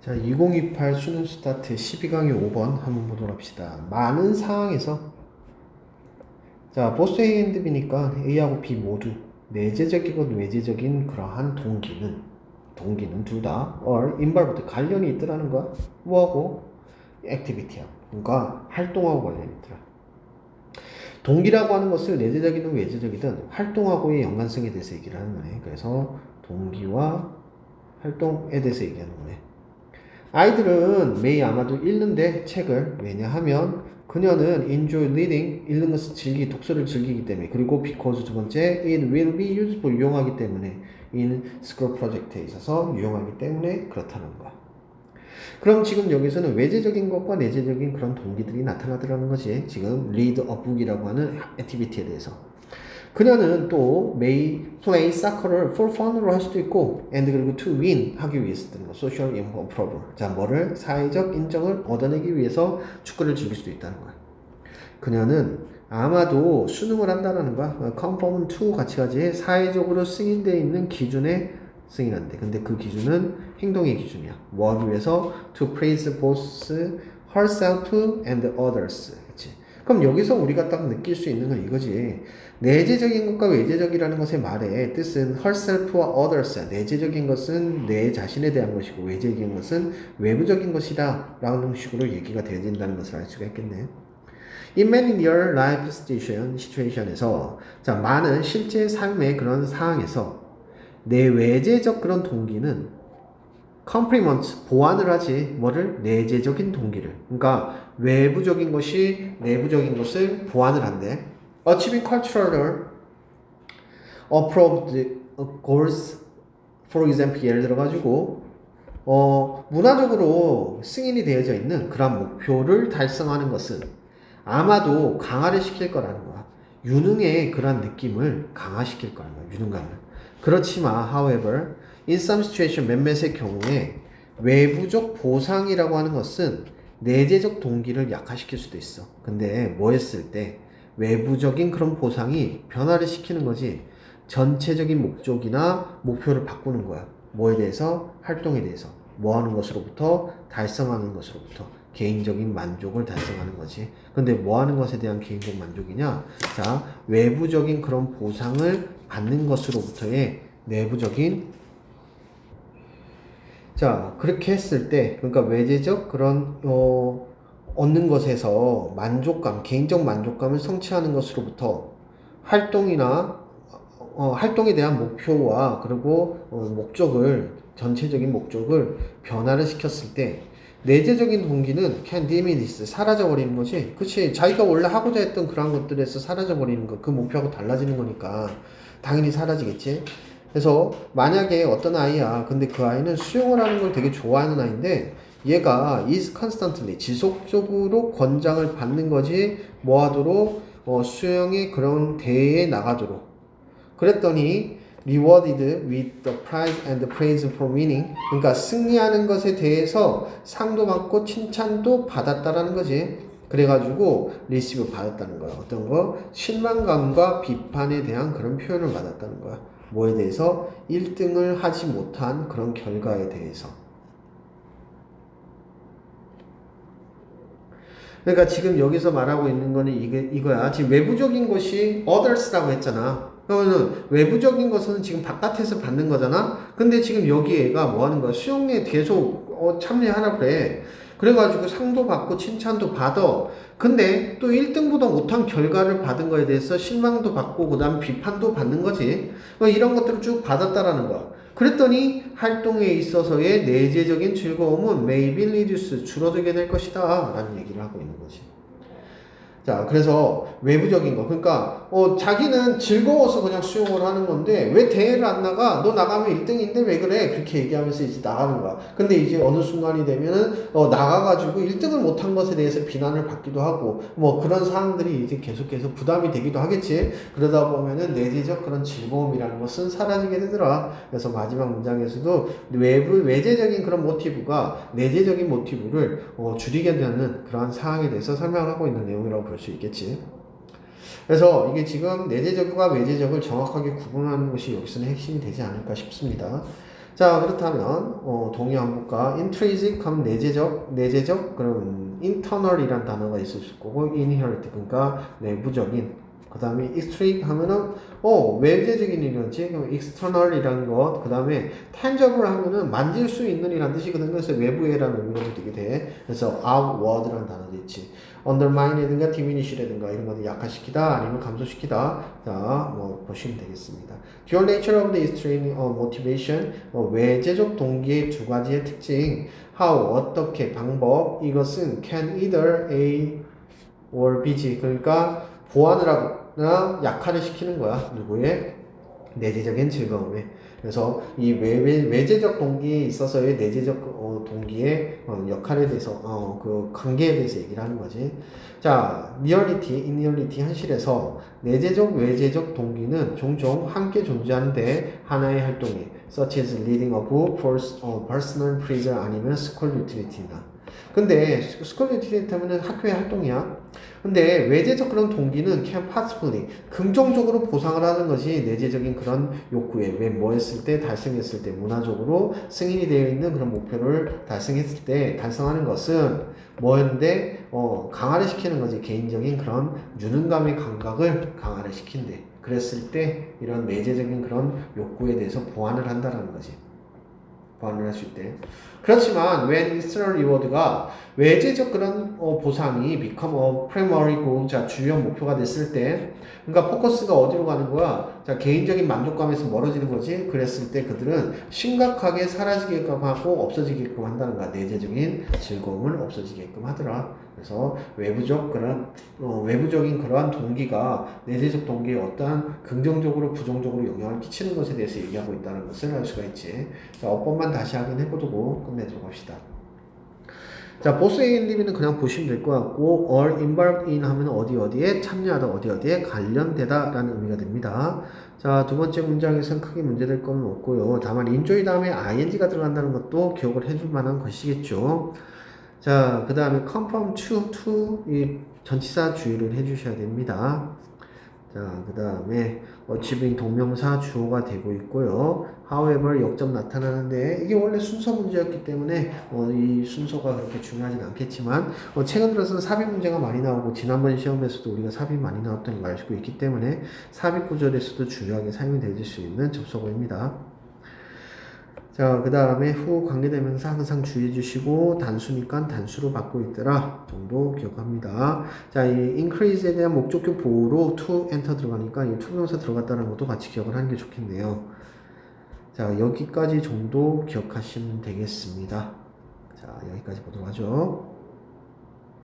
자, 2028 수능 스타트 12강의 5번 한번 보도록 합시다. 많은 상황에서 자, 보스 A and B니까 A하고 B 모두 내재적이건 외재적인 그러한 동기는 둘 다 or involved 관련이 있더라는 거야. 뭐하고? 액티비티하고. 그러니까 활동하고 관련이 있더라. 동기라고 하는 것을 내재적이든 외재적이든 활동하고의 연관성에 대해서 얘기를 하는 거네. 그래서 동기와 활동에 대해서 얘기하는 거네. 아이들은 매일 아마도 읽는데 책을 왜냐하면 그녀는 enjoy reading 읽는 것을 독서를 즐기기 때문에 그리고 because 두 번째 it will be useful 유용하기 때문에 in school project에 있어서 유용하기 때문에 그렇다는 거야. 그럼 지금 여기서는 외재적인 것과 내재적인 그런 동기들이 나타나더라는 거지. 지금 read a book이라고 하는 액티비티에 대해서. 그녀는 또 may play soccer를 for fun으로 할 수도 있고 and 그리고 to win 하기 위해서 쓰는 거 social approval 자 뭐를 사회적 인정을 얻어내기 위해서 축구를 즐길 수도 있다는 거야. 그녀는 아마도 수능을 한다는 거야. conform to 같이 가지 사회적으로 승인되어 있는 기준에 승인한대. 근데 그 기준은 행동의 기준이야. 뭐 하기 위해서 to praise both herself and others. 그치? 그럼 여기서 우리가 딱 느낄 수 있는 건 이거지. 내재적인 것과 외재적이라는 것의 말의 뜻은 herself와 others. 내재적인 것은 내 자신에 대한 것이고 외재적인 것은 외부적인 것이다 라는 식으로 얘기가 되어진다는 것을 알 수가 있겠네. In many real life situation에서 자 많은 실제 삶의 그런 상황에서 내 외재적 그런 동기는 complement 보완을 하지 뭐를 내재적인 동기를 그러니까 외부적인 것이 내부적인 것을 보완을 한대. Achieving cultural approved goals for example 예를 들어 가지고 문화적으로 승인이 되어져 있는 그런 목표를 달성하는 것은 아마도 강화를 시킬 거라는 거야. 유능의 그런 느낌을 강화시킬 거라는 거야. 유능감을. 그렇지만 however in some situation 몇몇의 경우에 외부적 보상이라고 하는 것은 내재적 동기를 약화시킬 수도 있어. 근데 뭐 했을 때 외부적인 그런 보상이 변화를 시키는 거지 전체적인 목적이나 목표를 바꾸는 거야. 뭐에 대해서? 활동에 대해서. 뭐 하는 것으로부터? 달성하는 것으로부터. 개인적인 만족을 달성하는 거지. 근데 뭐 하는 것에 대한 개인적 만족이냐? 자, 외부적인 그런 보상을 받는 것으로부터의 내부적인 자, 그렇게 했을 때, 그러니까 외재적 그런, 얻는 것에서 만족감, 개인적 만족감을 성취하는 것으로부터 활동이나, 활동에 대한 목표와 그리고 전체적인 목적을 변화를 시켰을 때, 내재적인 동기는 can diminish, 사라져버리는 거지. 그치? 자기가 원래 하고자 했던 그런 것들에서 사라져버리는 거, 그 목표하고 달라지는 거니까 당연히 사라지겠지. 그래서 만약에 어떤 아이야 근데 그 아이는 수영을 하는 걸 되게 좋아하는 아이인데 얘가 is constantly 지속적으로 권장을 받는 거지 뭐 하도록 수영의 그런 대회에 나가도록 그랬더니 rewarded with the prize and praise for winning 그러니까 승리하는 것에 대해서 상도 받고 칭찬도 받았다라는 거지. 그래가지고 리시브 받았다는 거야. 어떤 거? 실망감과 비판에 대한 그런 표현을 받았다는 거야. 뭐에 대해서? 1등을 하지 못한 그런 결과에 대해서. 그러니까 지금 여기서 말하고 있는 거는 이거야. 지금 외부적인 것이 others라고 했잖아. 그러면은 외부적인 것은 지금 바깥에서 받는 거잖아. 근데 지금 여기 애가 뭐 하는 거야? 수영에 계속 참여하라고 그래. 그래가지고 상도 받고 칭찬도 받아. 근데 또 1등보다 못한 결과를 받은 거에 대해서 실망도 받고 그 다음 비판도 받는 거지. 이런 것들을 쭉 받았다라는 거야. 그랬더니 활동에 있어서의 내재적인 즐거움은 may be reduced, 줄어들게 될 것이다 라는 얘기를 하고 있는 거지. 자, 그래서 외부적인 거. 그러니까, 자기는 즐거워서 그냥 수용을 하는 건데, 왜 대회를 안 나가? 너 나가면 1등인데 왜 그래? 그렇게 얘기하면서 이제 나가는 거야. 근데 이제 어느 순간이 되면은, 나가가지고 1등을 못한 것에 대해서 비난을 받기도 하고, 뭐 그런 사항들이 이제 계속해서 부담이 되기도 하겠지. 그러다 보면은 내재적 그런 즐거움이라는 것은 사라지게 되더라. 그래서 마지막 문장에서도 외재적인 그런 모티브가 내재적인 모티브를 줄이게 되는 그러한 상황에 대해서 설명하고 있는 내용이라고 볼 수 있겠지. 그래서 이게 지금 내재적과 외재적을 정확하게 구분하는 것이 여기서는 핵심이 되지 않을까 싶습니다. 자, 그렇다면 동의 한국과 intrinsic 하면 내재적 그럼 internal이란 단어가 있을 수 있고 inherent 그러니까 내부적인 그 다음에 extrinsic 하면은 외재적인 이런지 그럼 external이라는 것 그 다음에 tangible 하면은 만질 수 있는 이란 뜻이거든요. 그래서 외부에라는 의미로 되게 돼. 그래서 outward라는 단어도 있지. undermine이든가 diminish라든가 이런 것들 약화시키다 아니면 감소시키다. 자, 뭐 보시면 되겠습니다. Dual nature of the extreme motivation 외재적 동기의 두 가지의 특징 how 어떻게 방법 이것은 can either A or B지 그러니까 보완을 하거나 약화를 시키는 거야 누구의 내재적인 즐거움에 그래서 이 외재적 동기에 있어서의 내재적 동기의 역할에 대해서 그 관계에 대해서 얘기를 하는 거지. 자, 인리얼리티 현실에서 내재적 외재적 동기는 종종 함께 존재하는데 하나의 활동에 such as leading a personal pleasure 아니면 school utility나 근데 school utility 하면은 학교의 활동이야. 근데 외재적 그런 동기는 can possibly 긍정적으로 보상을 하는 것이 내재적인 그런 욕구에 왜 뭐 했을 때 달성했을 때 문화적으로 승인이 되어 있는 그런 목표를 달성했을 때 달성하는 것은 뭐였는데 강화를 시키는 거지 개인적인 그런 유능감의 감각을 강화를 시킨대. 그랬을 때 이런 내재적인 그런 욕구에 대해서 보완을 한다라는 거지. 보완을 할 수 있대. 그렇지만 when external reward가 외재적 그런 보상이 become a primary goal, 자 주요 목표가 됐을 때, 그러니까 포커스가 어디로 가는 거야? 자 개인적인 만족감에서 멀어지는 거지. 그랬을 때 그들은 심각하게 사라지게끔 하고 없어지게끔 한다는 거야. 내재적인 즐거움을 없어지게끔 하더라. 그래서 외부적인 그러한 동기가 내재적 동기에 어떠한 긍정적으로 부정적으로 영향을 끼치는 것에 대해서 얘기하고 있다는 것을 알 수가 있지. 자, 어법만 다시 확인해보고 끝내도록 합시다. 자, 보스 A&B는 그냥 보시면 될 것 같고 or involved in 하면 어디에 참여하다 어디에 관련되다 라는 의미가 됩니다. 자, 두 번째 문장에서는 크게 문제될 건 없고요. 다만 enjoy 다음에 ing가 들어간다는 것도 기억을 해줄 만한 것이겠죠. 자, 그 다음에 confirm to 이 전치사 주의를 해주셔야 됩니다. 자, 그 다음에 achieving 동명사 주어가 되고 있고요. however 역점 나타나는데 이게 원래 순서 문제였기 때문에 이 순서가 그렇게 중요하진 않겠지만 최근 들어서는 삽입 문제가 많이 나오고 지난번 시험에서도 우리가 삽입 많이 나왔던 걸 알고 있기 때문에 삽입 구절에서도 중요하게 사용이 될 수 있는 접속어입니다. 자, 그 다음에 후 관계대명사 항상 주의해 주시고 단수니까 단수로 받고 있더라 정도 기억합니다. 자, 이 increase에 대한 목적격 보호로 to enter 들어가니까 이 투명사 들어갔다는 것도 같이 기억을 하는 게 좋겠네요. 자, 여기까지 정도 기억하시면 되겠습니다. 자, 여기까지 보도록 하죠.